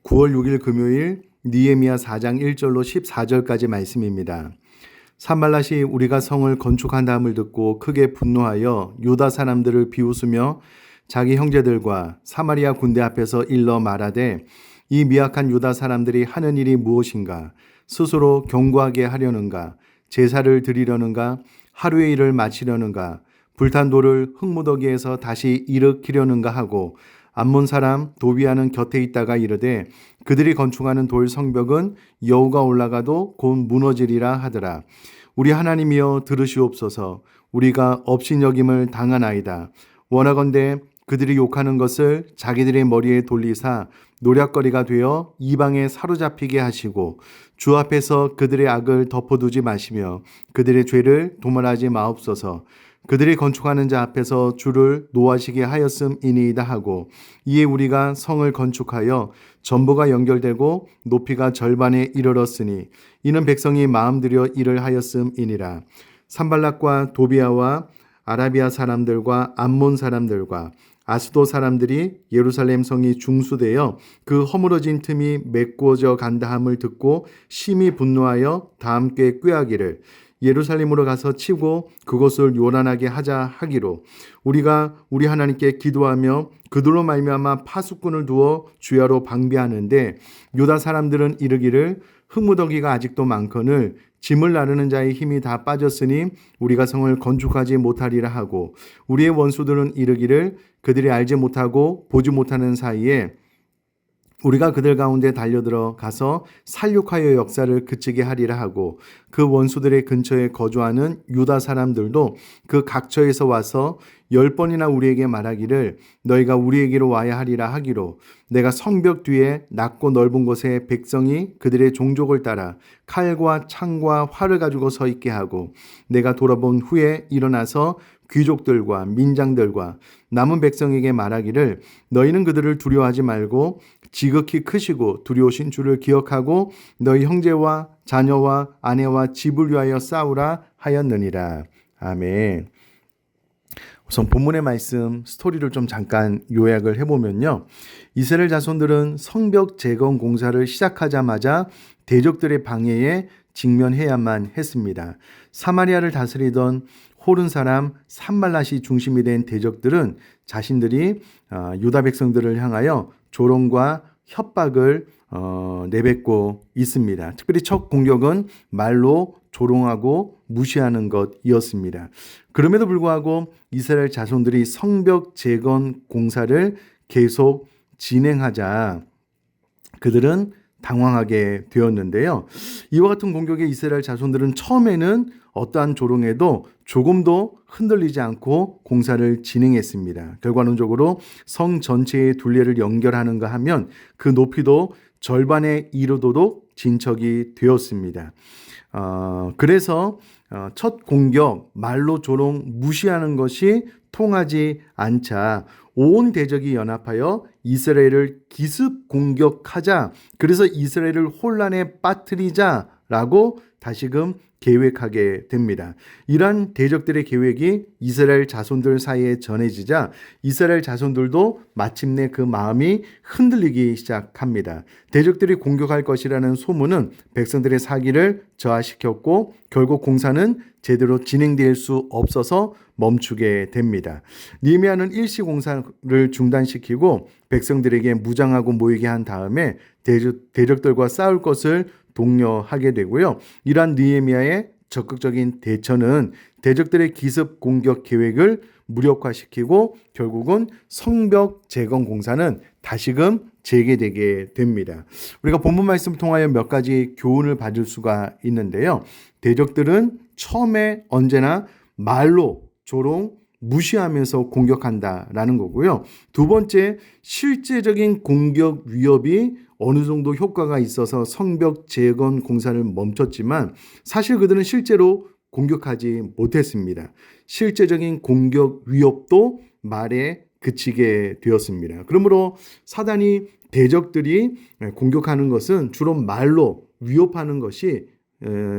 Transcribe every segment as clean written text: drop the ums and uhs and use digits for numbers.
9월 6일 금요일 느헤미야 4장 1절로 14절까지 말씀입니다. 산발랏이 우리가 성을 건축한다함을 듣고 크게 분노하여 유다 사람들을 비웃으며 자기 형제들과 사마리아 군대 앞에서 일러 말하되 이 미약한 유다 사람들이 하는 일이 무엇인가? 스스로 견고하게 하려는가? 제사를 드리려는가? 하루의 일을 마치려는가? 불탄 돌을 흙무더기에서 다시 일으키려는가 하고 암몬 사람 도비아는 곁에 있다가 이르되 그들이 건축하는 돌 성벽은 여호가 올라가도 곧 무너지리라 하더라. 우리 하나님이여 들으시옵소서. 우리가 업신여김을 당하나이다. 원하건대 그들이 욕하는 것을 자기들의 머리에 돌리사 노략거리가 되어 이방에 사로잡히게 하시고 주 앞에서 그들의 악을 덮어두지 마시며 그들의 죄를 도말하지 마옵소서. 그들이 건축하는 자 앞에서 주를 노하시게 하였음이니이다 하고 이에 우리가 성을 건축하여 전부가 연결되고 높이가 절반에 이르렀으니 이는 백성이 마음들여 일을 하였음이니라. 산발락과 도비아와 아라비아 사람들과 암몬 사람들과 아스도 사람들이 예루살렘 성이 중수되어 그 허물어진 틈이 메꾸어져 간다함을 듣고 심히 분노하여 다 함께 꾀하기를 예루살렘으로 가서 치고 그곳을 요란하게 하자 하기로 우리가 우리 하나님께 기도하며 그들로 말미암아 파수꾼을 두어 주야로 방비하는데 유다 사람들은 이르기를 흙무더기가 아직도 많거늘 짐을 나르는 자의 힘이 다 빠졌으니 우리가 성을 건축하지 못하리라 하고 우리의 원수들은 이르기를 그들이 알지 못하고 보지 못하는 사이에 우리가 그들 가운데 달려들어 가서 살육하여 역사를 그치게 하리라 하고 그 원수들의 근처에 거주하는 유다 사람들도 그 각처에서 와서 10번이나 우리에게 말하기를 너희가 우리에게로 와야 하리라 하기로 내가 성벽 뒤에 낮고 넓은 곳에 백성이 그들의 종족을 따라 칼과 창과 활을 가지고 서 있게 하고 내가 돌아본 후에 일어나서 귀족들과 민장들과 남은 백성에게 말하기를 너희는 그들을 두려워하지 말고 지극히 크시고 두려우신 주를 기억하고 너희 형제와 자녀와 아내와 집을 위하여 싸우라 하였느니라. 아멘. 우선 본문의 말씀 스토리를 좀 잠깐 요약을 해보면요. 이스라엘 자손들은 성벽 재건 공사를 시작하자마자 대적들의 방해에 직면해야만 했습니다. 사마리아를 다스리던 호른 사람 산발랏이 중심이 된 대적들은 자신들이 유다 백성들을 향하여 조롱과 협박을 내뱉고 있습니다. 특별히 첫 공격은 말로 조롱하고 무시하는 것이었습니다. 그럼에도 불구하고 이스라엘 자손들이 성벽 재건 공사를 계속 진행하자 그들은 당황하게 되었는데요. 이와 같은 공격에 이스라엘 자손들은 처음에는 어떠한 조롱에도 조금도 흔들리지 않고 공사를 진행했습니다. 결과론적으로 성 전체의 둘레를 연결하는가 하면 그 높이도 절반에 이르도록 진척이 되었습니다. 그래서 첫 공격 말로 조롱 무시하는 것이 통하지 않자 온 대적이 연합하여 이스라엘을 기습 공격하자 그래서 이스라엘을 혼란에 빠뜨리자라고 다시금 계획하게 됩니다. 이러한 대적들의 계획이 이스라엘 자손들 사이에 전해지자 이스라엘 자손들도 마침내 그 마음이 흔들리기 시작합니다. 대적들이 공격할 것이라는 소문은 백성들의 사기를 저하시켰고 결국 공사는 제대로 진행될 수 없어서 멈추게 됩니다. 느헤미야는 일시 공사를 중단시키고 백성들에게 무장하고 모이게 한 다음에 대적들과 싸울 것을 독려하게 되고요. 이러한 느헤미야의 적극적인 대처는 대적들의 기습 공격 계획을 무력화시키고 결국은 성벽 재건 공사는 다시금 재개되게 됩니다. 우리가 본문 말씀을 통하여 몇 가지 교훈을 받을 수가 있는데요. 대적들은 처음에 언제나 말로 조롱, 무시하면서 공격한다라는 거고요. 두 번째, 실제적인 공격 위협이 어느 정도 효과가 있어서 성벽 재건 공사를 멈췄지만 사실 그들은 실제로 공격하지 못했습니다. 실제적인 공격 위협도 말에 그치게 되었습니다. 그러므로 사단이 대적들이 공격하는 것은 주로 말로 위협하는 것이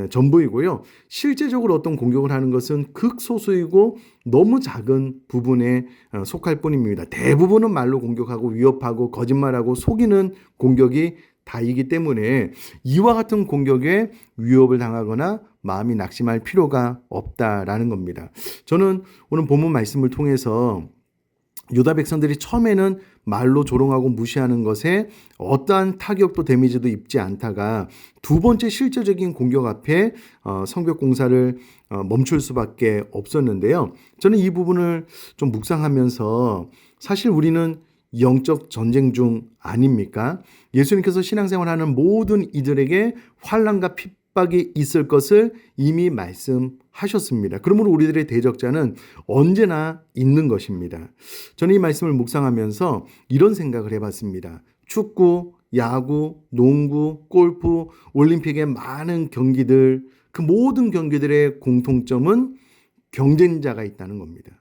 전부이고요. 실제적으로 어떤 공격을 하는 것은 극소수이고 너무 작은 부분에 속할 뿐입니다. 대부분은 말로 공격하고 위협하고 거짓말하고 속이는 공격이 다이기 때문에 이와 같은 공격에 위협을 당하거나 마음이 낙심할 필요가 없다라는 겁니다. 저는 오늘 본문 말씀을 통해서 유다 백성들이 처음에는 말로 조롱하고 무시하는 것에 어떠한 타격도 데미지도 입지 않다가 두 번째 실제적인 공격 앞에 성벽 공사를 멈출 수밖에 없었는데요. 저는 이 부분을 좀 묵상하면서 사실 우리는 영적 전쟁 중 아닙니까? 예수님께서 신앙생활하는 모든 이들에게 환난과 핍박이 있을 것을 이미 말씀하셨습니다. 그러므로 우리들의 대적자는 언제나 있는 것입니다. 저는 이 말씀을 묵상하면서 이런 생각을 해봤습니다. 축구, 야구, 농구, 골프, 올림픽의 많은 경기들, 그 모든 경기들의 공통점은 경쟁자가 있다는 겁니다.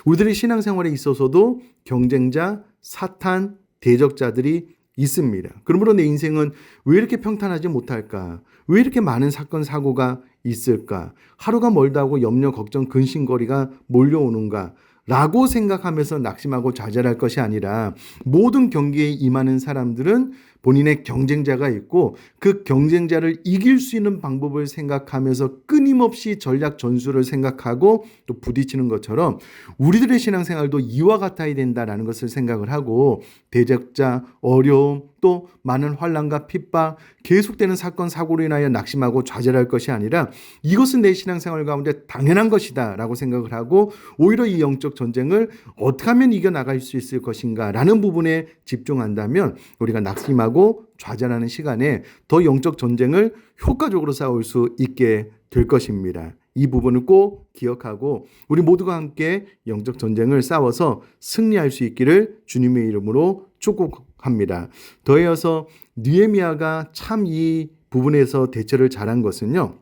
우리들의 신앙생활에 있어서도 경쟁자, 사탄, 대적자들이 있습니다. 그러므로 내 인생은 왜 이렇게 평탄하지 못할까? 왜 이렇게 많은 사건, 사고가 있을까? 하루가 멀다 하고 염려, 걱정, 근심거리가 몰려오는가? 라고 생각하면서 낙심하고 좌절할 것이 아니라 모든 경기에 임하는 사람들은 본인의 경쟁자가 있고 그 경쟁자를 이길 수 있는 방법을 생각하면서 끊임없이 전략 전술을 생각하고 또 부딪히는 것처럼 우리들의 신앙생활도 이와 같아야 된다라는 것을 생각을 하고 대적자, 어려움, 또 많은 환난과 핍박, 계속되는 사건, 사고로 인하여 낙심하고 좌절할 것이 아니라 이것은 내 신앙생활 가운데 당연한 것이다 라고 생각을 하고 오히려 이 영적 전쟁을 어떻게 하면 이겨나갈 수 있을 것인가 라는 부분에 집중한다면 우리가 낙심하고 좌절하는 시간에 더 영적 전쟁을 효과적으로 싸울 수 있게 될 것입니다. 이 부분을 꼭 기억하고 우리 모두가 함께 영적 전쟁을 싸워서 승리할 수 있기를 주님의 이름으로 축복합니다. 더이어서 느헤미야가 참 이 부분에서 대처를 잘한 것은요.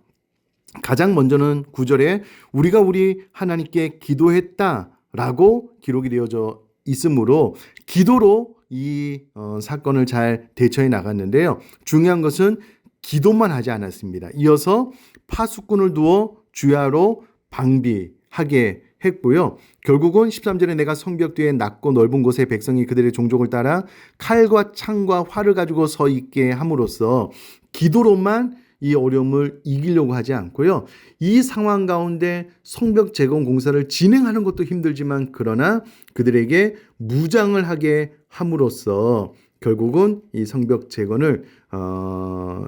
가장 먼저는 9절에 우리가 우리 하나님께 기도했다라고 기록이 되어져 있으므로 기도로 이 사건을 잘 대처해 나갔는데요. 중요한 것은 기도만 하지 않았습니다. 이어서 파수꾼을 두어 주야로 방비하게 했고요. 결국은 13절에 내가 성벽 뒤에 낮고 넓은 곳에 백성이 그들의 종족을 따라 칼과 창과 활을 가지고 서 있게 함으로써 기도로만 이 어려움을 이기려고 하지 않고요. 이 상황 가운데 성벽 재건 공사를 진행하는 것도 힘들지만 그러나 그들에게 무장을 하게 함으로써 결국은 이 성벽 재건을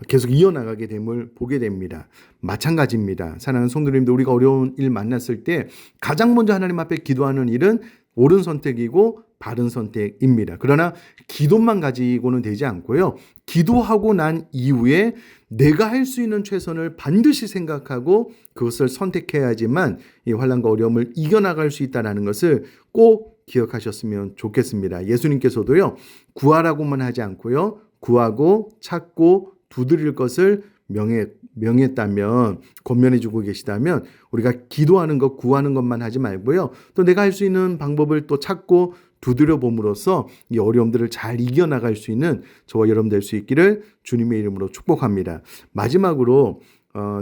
계속 이어나가게 됨을 보게 됩니다. 마찬가지입니다. 사랑하는 성도님들, 우리가 어려운 일 만났을 때 가장 먼저 하나님 앞에 기도하는 일은 옳은 선택이고 바른 선택입니다. 그러나 기도만 가지고는 되지 않고요. 기도하고 난 이후에 내가 할 수 있는 최선을 반드시 생각하고 그것을 선택해야지만 이 환난과 어려움을 이겨나갈 수 있다는 것을 꼭 기억하셨으면 좋겠습니다. 예수님께서도요. 구하라고만 하지 않고요. 구하고 찾고 두드릴 것을 명했다면, 권면해주고 계시다면 우리가 기도하는 것, 구하는 것만 하지 말고요. 또 내가 할 수 있는 방법을 또 찾고 두드려 봄으로써 이 어려움들을 잘 이겨나갈 수 있는 저와 여러분 될 수 있기를 주님의 이름으로 축복합니다. 마지막으로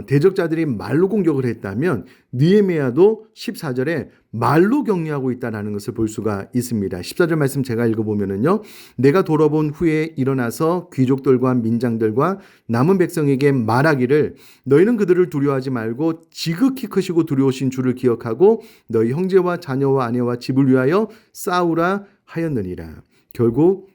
대적자들이 말로 공격을 했다면 느헤미야도 14절에 말로 격려하고 있다는 것을 볼 수가 있습니다. 14절 말씀 제가 읽어보면은요. 내가 돌아본 후에 일어나서 귀족들과 민장들과 남은 백성에게 말하기를 너희는 그들을 두려워하지 말고 지극히 크시고 두려우신 주를 기억하고 너희 형제와 자녀와 아내와 집을 위하여 싸우라 하였느니라. 결국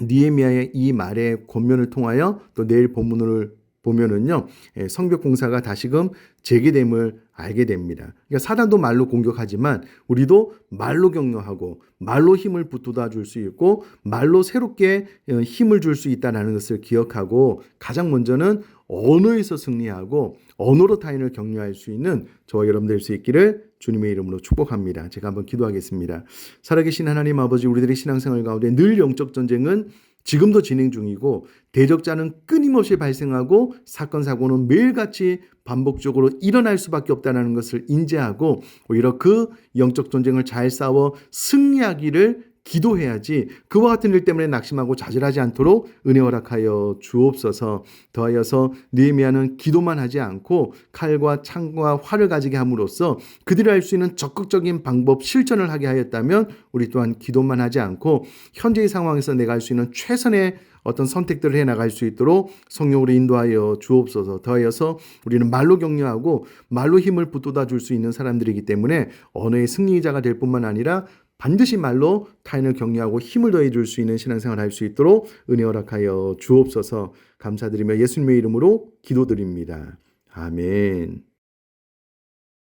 느헤미야의 이 말의 권면을 통하여 또 내일 본문을 보면은요, 성벽 공사가 다시금 재개됨을 알게 됩니다. 그러니까 사단도 말로 공격하지만 우리도 말로 격려하고 말로 힘을 붙돋아 줄 수 있고 말로 새롭게 힘을 줄 수 있다는 것을 기억하고 가장 먼저는 언어에서 승리하고 언어로 타인을 격려할 수 있는 저와 여러분 될 수 있기를 주님의 이름으로 축복합니다. 제가 한번 기도하겠습니다. 살아계신 하나님 아버지, 우리들의 신앙생활 가운데 늘 영적 전쟁은 지금도 진행 중이고 대적자는 끊임없이 발생하고 사건 사고는 매일같이 반복적으로 일어날 수밖에 없다는 것을 인지하고 오히려 그 영적 전쟁을 잘 싸워 승리하기를 기도해야지 그와 같은 일 때문에 낙심하고 좌절하지 않도록 은혜 허락하여 주옵소서. 더하여서 느헤미야는 기도만 하지 않고 칼과 창과 활을 가지게 함으로써 그들이 할 수 있는 적극적인 방법 실천을 하게 하였다면 우리 또한 기도만 하지 않고 현재의 상황에서 내가 할 수 있는 최선의 어떤 선택들을 해나갈 수 있도록 성령으로 인도하여 주옵소서. 더하여서 우리는 말로 격려하고 말로 힘을 북돋아 줄 수 있는 사람들이기 때문에 언어의 승리자가 될 뿐만 아니라 반드시 말로 타인을 격려하고 힘을 더해 줄 수 있는 신앙생활을 할 수 있도록 은혜 허락하여 주옵소서. 감사드리며 예수님의 이름으로 기도드립니다. 아멘.